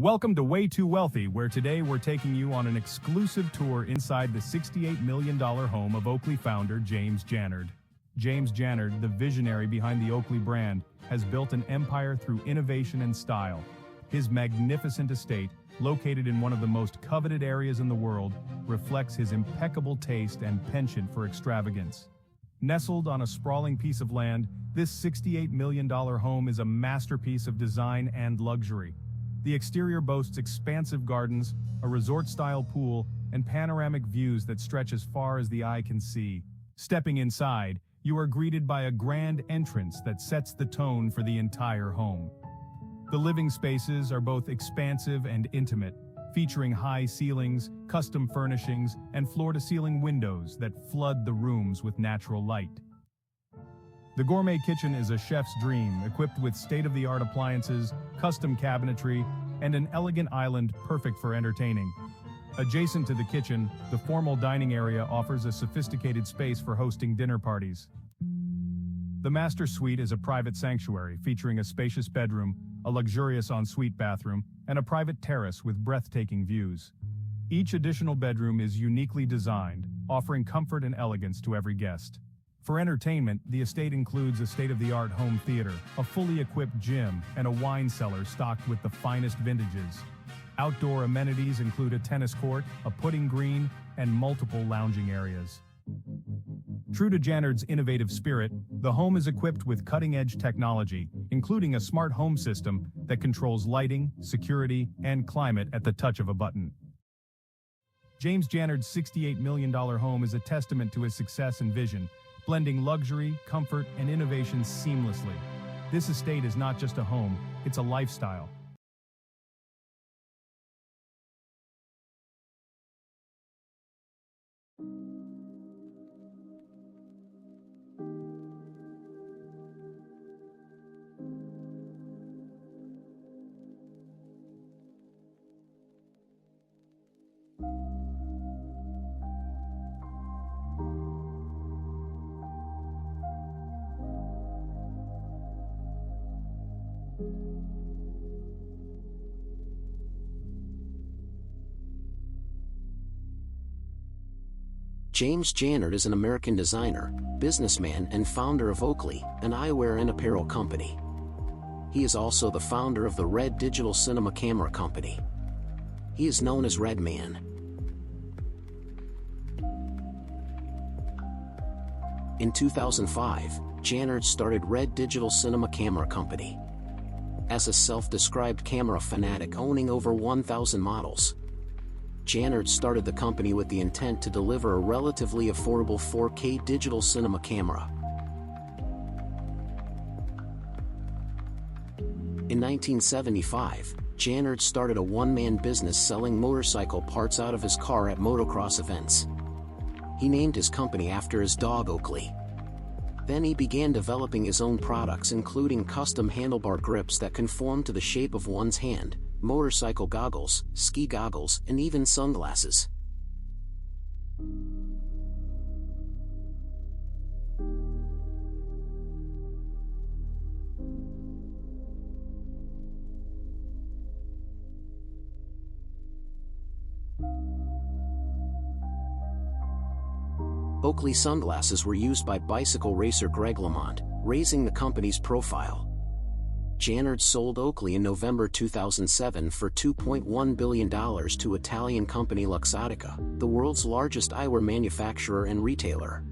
Welcome to Way Too Wealthy, where today we're taking you on an exclusive tour inside the $68 million home of Oakley founder James Jannard. James Jannard, the visionary behind the Oakley brand, has built an empire through innovation and style. His magnificent estate, located in one of the most coveted areas in the world, reflects his impeccable taste and penchant for extravagance. Nestled on a sprawling piece of land, this $68 million home is a masterpiece of design and luxury. The exterior boasts expansive gardens, a resort-style pool, and panoramic views that stretch as far as the eye can see. Stepping inside, you are greeted by a grand entrance that sets the tone for the entire home. The living spaces are both expansive and intimate, featuring high ceilings, custom furnishings, and floor-to-ceiling windows that flood the rooms with natural light. The gourmet kitchen is a chef's dream, equipped with state-of-the-art appliances, custom cabinetry, and an elegant island perfect for entertaining. Adjacent to the kitchen, the formal dining area offers a sophisticated space for hosting dinner parties. The master suite is a private sanctuary featuring a spacious bedroom, a luxurious ensuite bathroom, and a private terrace with breathtaking views. Each additional bedroom is uniquely designed, offering comfort and elegance to every guest. For entertainment, the estate includes a state-of-the-art home theater, a fully equipped gym, and a wine cellar stocked with the finest vintages. Outdoor amenities include a tennis court, a putting green, and multiple lounging areas. True to Jannard's innovative spirit, the home is equipped with cutting-edge technology, including a smart home system that controls lighting, security, and climate at the touch of a button. James Jannard's $68 million home is a testament to his success and vision, blending luxury, comfort, and innovation seamlessly. This estate is not just a home, it's a lifestyle. James Jannard is an American designer, businessman, and founder of Oakley, an eyewear and apparel company. He is also the founder of the Red Digital Cinema Camera Company. He is known as Red Man. In 2005, Jannard started Red Digital Cinema Camera Company. As a self-described camera fanatic owning over 1,000 models, Jannard started the company with the intent to deliver a relatively affordable 4K digital cinema camera. In 1975, Jannard started a one-man business selling motorcycle parts out of his car at motocross events. He named his company after his dog Oakley. Then he began developing his own products, including custom handlebar grips that conform to the shape of one's hand, motorcycle goggles, ski goggles, and even sunglasses. Oakley sunglasses were used by bicycle racer Greg LeMond, raising the company's profile. Jannard sold Oakley in November 2007 for $2.1 billion to Italian company Luxottica, the world's largest eyewear manufacturer and retailer.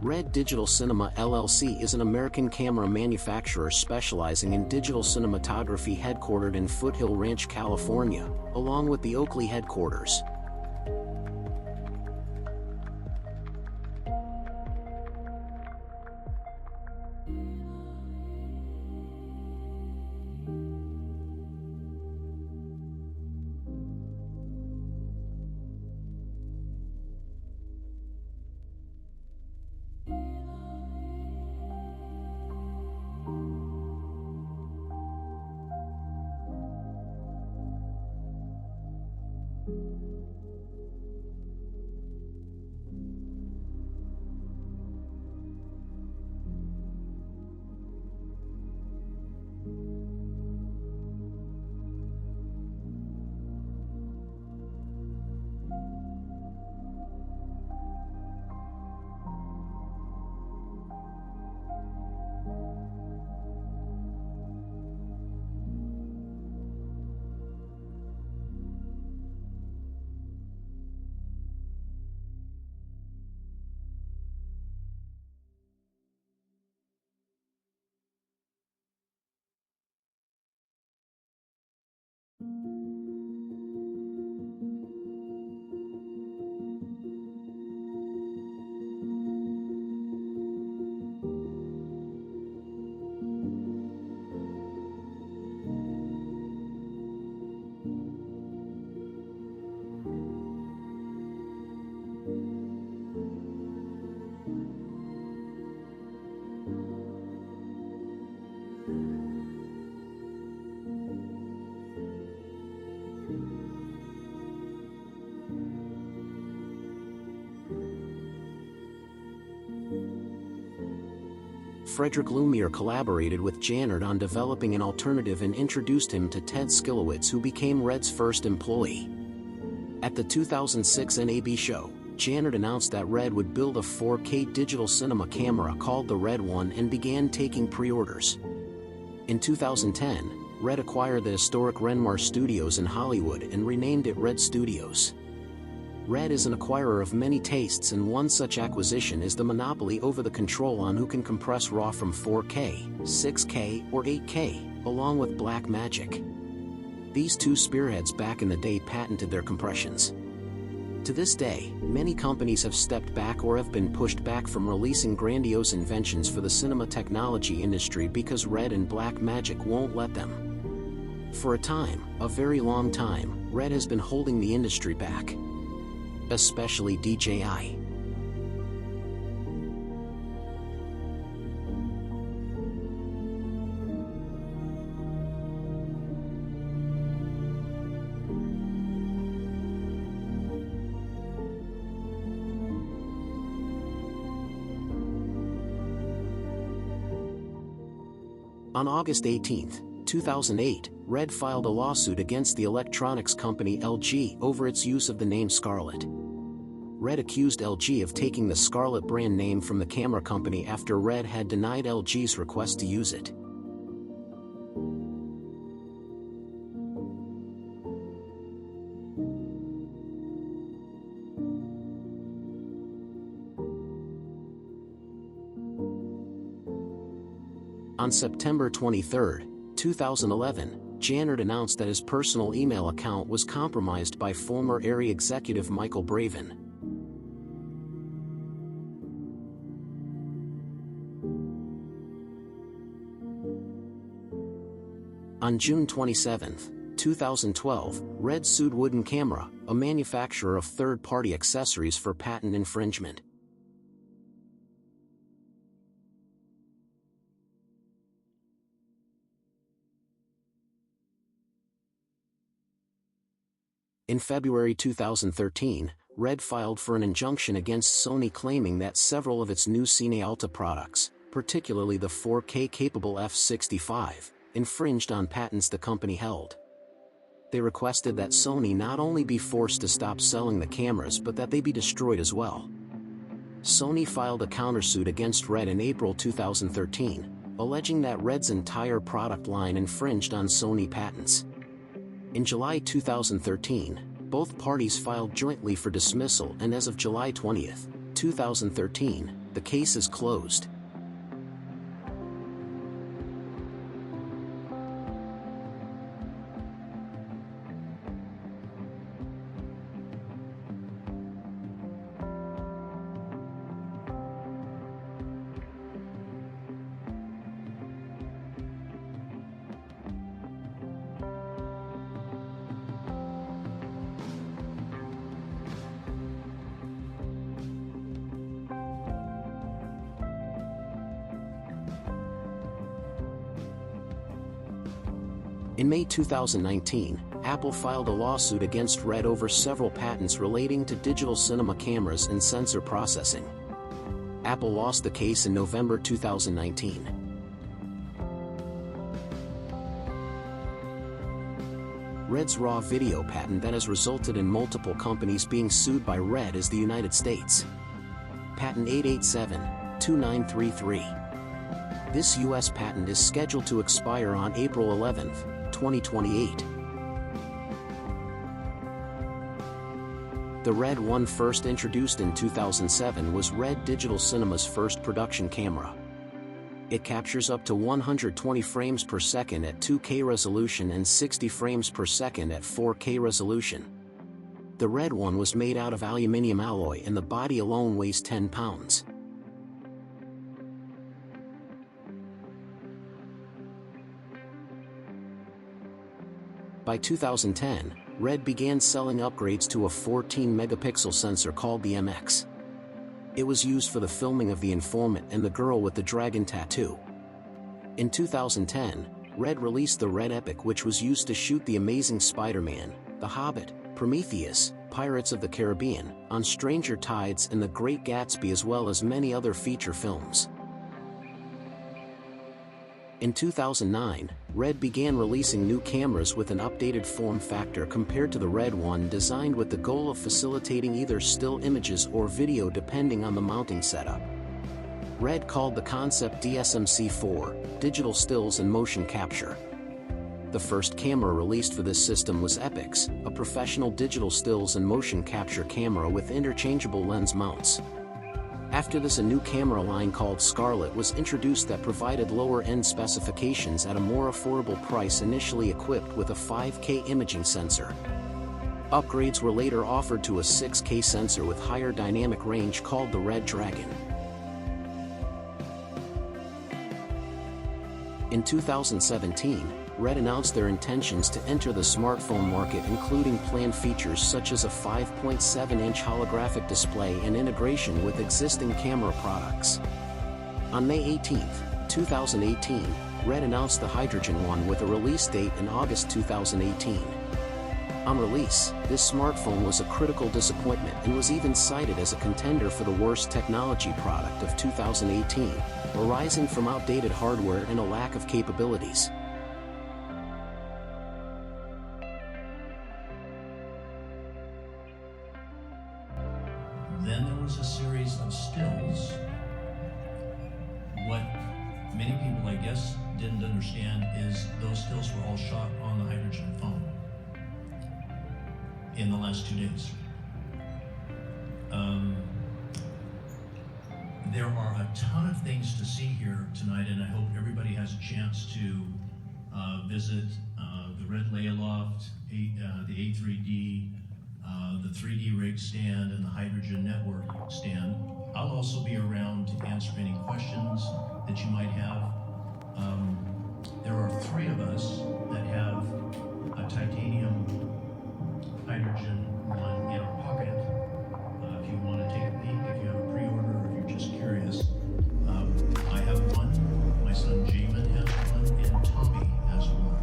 Red Digital Cinema LLC is an American camera manufacturer specializing in digital cinematography headquartered in Foothill Ranch, California, along with the Oakley headquarters. Frederick Lumiere collaborated with Jannard on developing an alternative and introduced him to Ted Skilowitz, who became Red's first employee. At the 2006 NAB show, Jannard announced that Red would build a 4K digital cinema camera called the Red One and began taking pre-orders. In 2010, Red acquired the historic Renmar Studios in Hollywood and renamed it Red Studios. Red is an acquirer of many tastes, and one such acquisition is the monopoly over the control on who can compress RAW from 4K, 6K, or 8K, along with Blackmagic. These two spearheads back in the day patented their compressions. To this day, many companies have stepped back or have been pushed back from releasing grandiose inventions for the cinema technology industry because Red and Blackmagic won't let them. For a time, a very long time, Red has been holding the industry back. Especially DJI. On August 18, 2008, Red filed a lawsuit against the electronics company LG over its use of the name Scarlett. Red accused LG of taking the Scarlett brand name from the camera company after Red had denied LG's request to use it. On September 23, 2011, Jannard announced that his personal email account was compromised by former Arri executive Michael Bravin. On June 27, 2012, Red sued Wooden Camera, a manufacturer of third-party accessories, for patent infringement. In February 2013, Red filed for an injunction against Sony, claiming that several of its new Cine Alta products, particularly the 4K-capable F65, infringed on patents the company held. They requested that Sony not only be forced to stop selling the cameras but that they be destroyed as well. Sony filed a countersuit against Red in April 2013, alleging that Red's entire product line infringed on Sony patents. In July 2013, both parties filed jointly for dismissal, and as of July 20, 2013, The case is closed. In May 2019, Apple filed a lawsuit against Red over several patents relating to digital cinema cameras and sensor processing. Apple lost the case in November 2019. Red's RAW video patent that has resulted in multiple companies being sued by Red is the United States. Patent 887-2933. This U.S. patent is scheduled to expire on April 11, 2028. The Red 1, first introduced in 2007, was Red Digital Cinema's first production camera. It captures up to 120 frames per second at 2K resolution and 60 frames per second at 4K resolution. The Red 1 was made out of aluminum alloy and the body alone weighs 10 pounds. By 2010, Red began selling upgrades to a 14-megapixel sensor called the MX. It was used for the filming of The Informant and The Girl with the Dragon Tattoo. In 2010, Red released the Red Epic, which was used to shoot The Amazing Spider-Man, The Hobbit, Prometheus, Pirates of the Caribbean, On Stranger Tides and The Great Gatsby, as well as many other feature films. In 2009, Red began releasing new cameras with an updated form factor compared to the Red 1, designed with the goal of facilitating either still images or video depending on the mounting setup. Red called the concept DSMC4, Digital Stills and Motion Capture. The first camera released for this system was Epix, a professional digital stills and motion capture camera with interchangeable lens mounts. After this, a new camera line called Scarlett was introduced that provided lower-end specifications at a more affordable price, initially equipped with a 5K imaging sensor. Upgrades were later offered to a 6K sensor with higher dynamic range called the Red Dragon. In 2017, Red announced their intentions to enter the smartphone market, including planned features such as a 5.7-inch holographic display and integration with existing camera products. On May 18, 2018, Red announced the Hydrogen One with a release date in August 2018. On release, this smartphone was a critical disappointment and was even cited as a contender for the worst technology product of 2018, arising from outdated hardware and a lack of capabilities. Then there was a series of stills. What many people, I guess, didn't understand is those stills were all shot on the hydrogen phone in the last 2 days. There are a ton of things to see here tonight, and I hope everybody has a chance to visit the Red Layaloft, the A3D, the 3D rig stand, and the Hydrogen Network stand. I'll also be around to answer any questions that you might have. There are 3 of us that have a titanium Hydrogen One in our pocket. If you want to take a peek, if you have a pre-order, or if you're just curious, I have one, my son Jamin has one, and Tommy has one.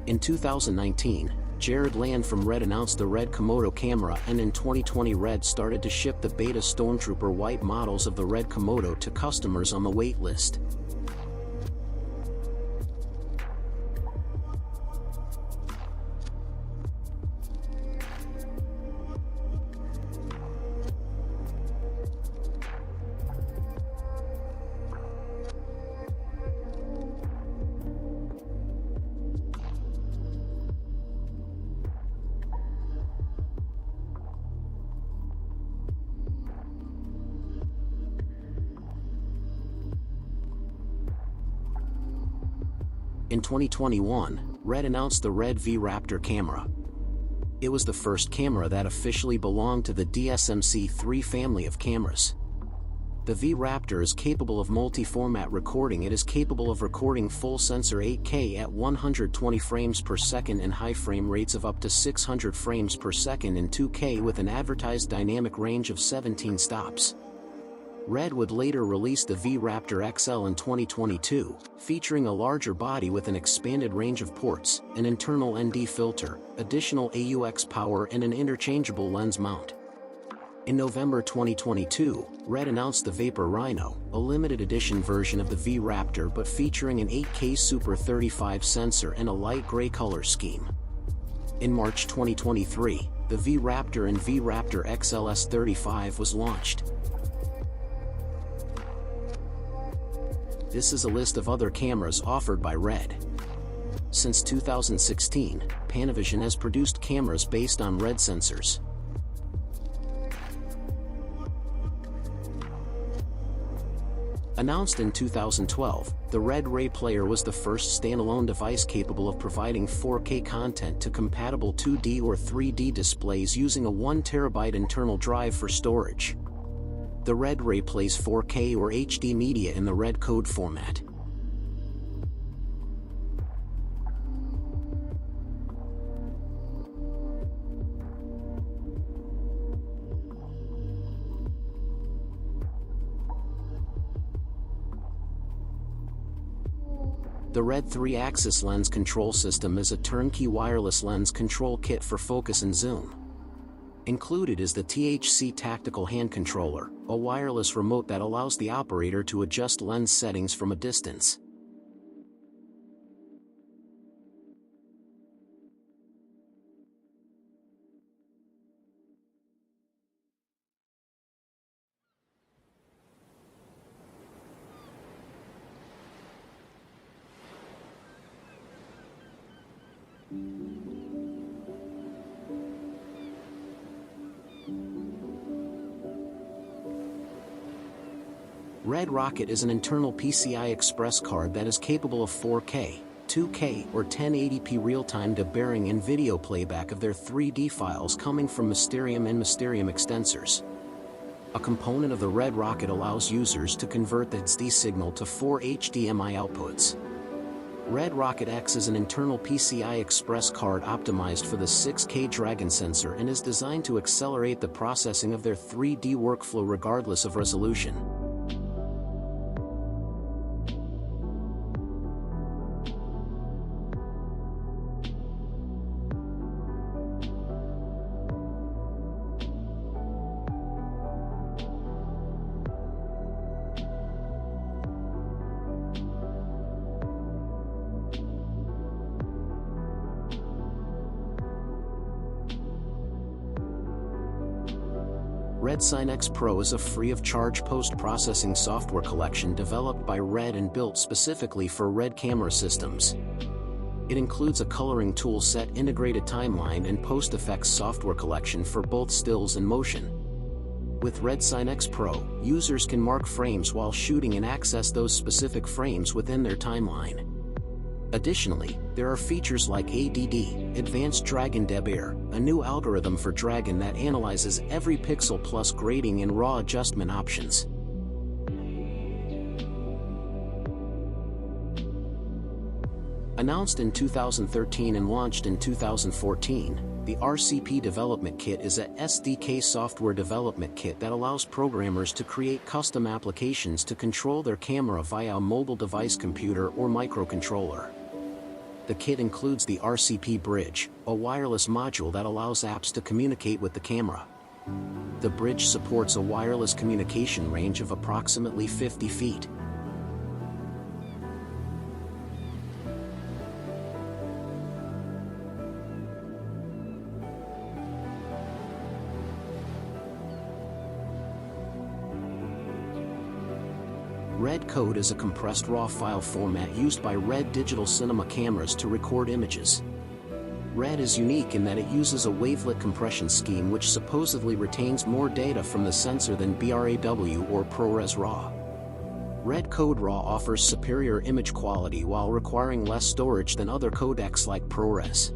In 2019, Jared Land from Red announced the Red Komodo camera, and in 2020 Red started to ship the beta Stormtrooper white models of the Red Komodo to customers on the wait list. In 2021, Red announced the Red V Raptor camera. It was the first camera that officially belonged to the DSMC3 family of cameras. The V Raptor is capable of multi-format recording. It is capable of recording full sensor 8K at 120 frames per second and high frame rates of up to 600 frames per second in 2K with an advertised dynamic range of 17 stops. Red would later release the V Raptor XL in 2022, featuring a larger body with an expanded range of ports, an internal ND filter, additional AUX power and an interchangeable lens mount. In November 2022, Red announced the Vapor Rhino, a limited edition version of the V Raptor but featuring an 8K Super 35 sensor and a light gray color scheme. In March 2023, the V Raptor and V Raptor XLS 35 was launched. This is a list of other cameras offered by Red. Since 2016, Panavision has produced cameras based on Red sensors. Announced in 2012, the Red Ray Player was the first standalone device capable of providing 4K content to compatible 2D or 3D displays using a 1 TB internal drive for storage. The Red Ray plays 4K or HD media in the Red code format. The Red 3-axis lens control system is a turnkey wireless lens control kit for focus and zoom. Included is the THC Tactical Hand Controller, a wireless remote that allows the operator to adjust lens settings from a distance. Red Rocket is an internal PCI Express card that is capable of 4K, 2K or 1080p real-time deburring and video playback of their 3D files coming from Mysterium and Mysterium extensors. A component of the Red Rocket allows users to convert the SD signal to 4 HDMI outputs. Red Rocket X is an internal PCI Express card optimized for the 6K Dragon sensor and is designed to accelerate the processing of their 3D workflow regardless of resolution. Red SignX Pro is a free-of-charge post-processing software collection developed by Red and built specifically for Red camera systems. It includes a coloring tool set, integrated timeline and post-effects software collection for both stills and motion. With Red SignX Pro, users can mark frames while shooting and access those specific frames within their timeline. Additionally, there are features like ADD, Advanced Dragon Debur, a new algorithm for Dragon that analyzes every pixel plus grading and raw adjustment options. Announced in 2013 and launched in 2014, the RCP Development Kit is a SDK software development kit that allows programmers to create custom applications to control their camera via a mobile device computer or microcontroller. The kit includes the RCP Bridge, a wireless module that allows apps to communicate with the camera. The bridge supports a wireless communication range of approximately 50 feet. Red Code is a compressed RAW file format used by Red Digital Cinema cameras to record images. Red is unique in that it uses a wavelet compression scheme which supposedly retains more data from the sensor than BRAW or ProRes RAW. Red Code RAW offers superior image quality while requiring less storage than other codecs like ProRes.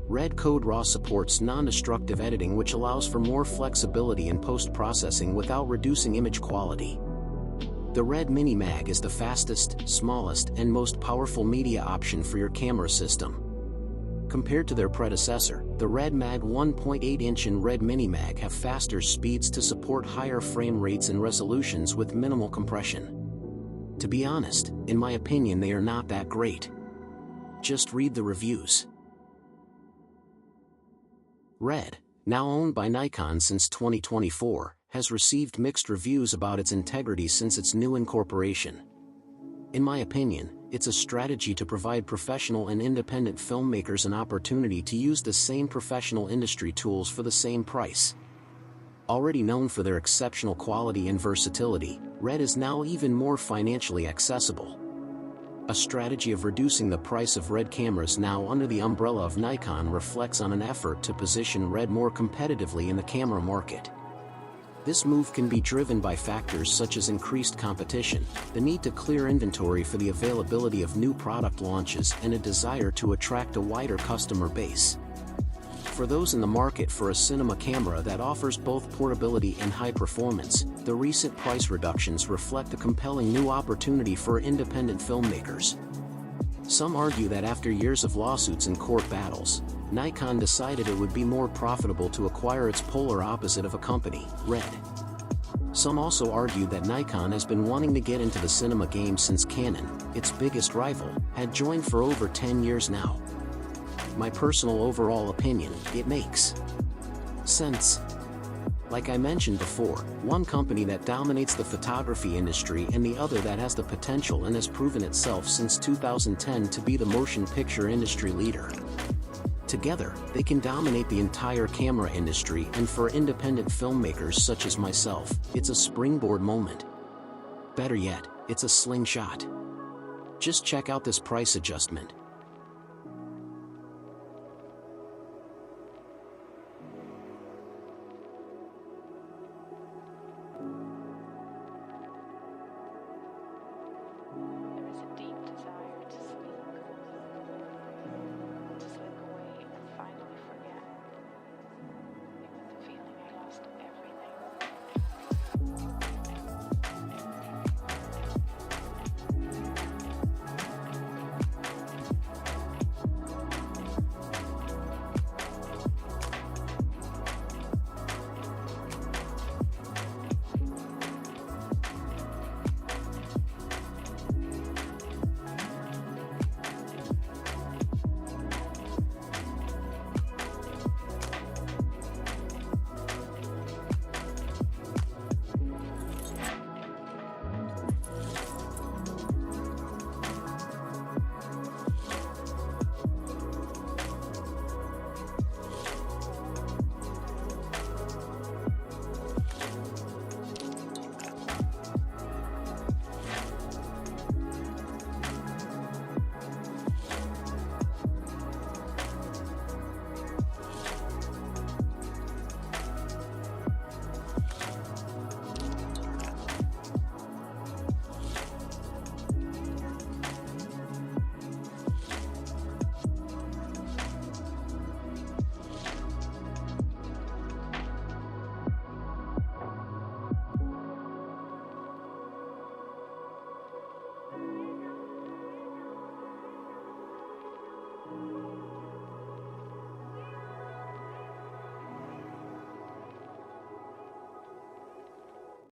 Red Code RAW supports non-destructive editing, which allows for more flexibility in post-processing without reducing image quality. The Red Mini Mag is the fastest, smallest, and most powerful media option for your camera system. Compared to their predecessor, the Red Mag 1.8-inch and Red Mini Mag have faster speeds to support higher frame rates and resolutions with minimal compression. To be honest, in my opinion, they are not that great. Just read the reviews. Red, now owned by Nikon since 2024, has received mixed reviews about its integrity since its new incorporation. In my opinion, it's a strategy to provide professional and independent filmmakers an opportunity to use the same professional industry tools for the same price. Already known for their exceptional quality and versatility, Red is now even more financially accessible. A strategy of reducing the price of Red cameras now under the umbrella of Nikon reflects on an effort to position Red more competitively in the camera market. This move can be driven by factors such as increased competition, the need to clear inventory for the availability of new product launches, and a desire to attract a wider customer base. For those in the market for a cinema camera that offers both portability and high performance, the recent price reductions reflect a compelling new opportunity for independent filmmakers. Some argue that after years of lawsuits and court battles, Nikon decided it would be more profitable to acquire its polar opposite of a company, Red. Some also argue that Nikon has been wanting to get into the cinema game since Canon, its biggest rival, had joined for over 10 years now. My personal overall opinion, it makes sense. Like I mentioned before, one company that dominates the photography industry and the other that has the potential and has proven itself since 2010 to be the motion picture industry leader. Together, they can dominate the entire camera industry, and for independent filmmakers such as myself, it's a springboard moment. Better yet, it's a slingshot. Just check out this price adjustment.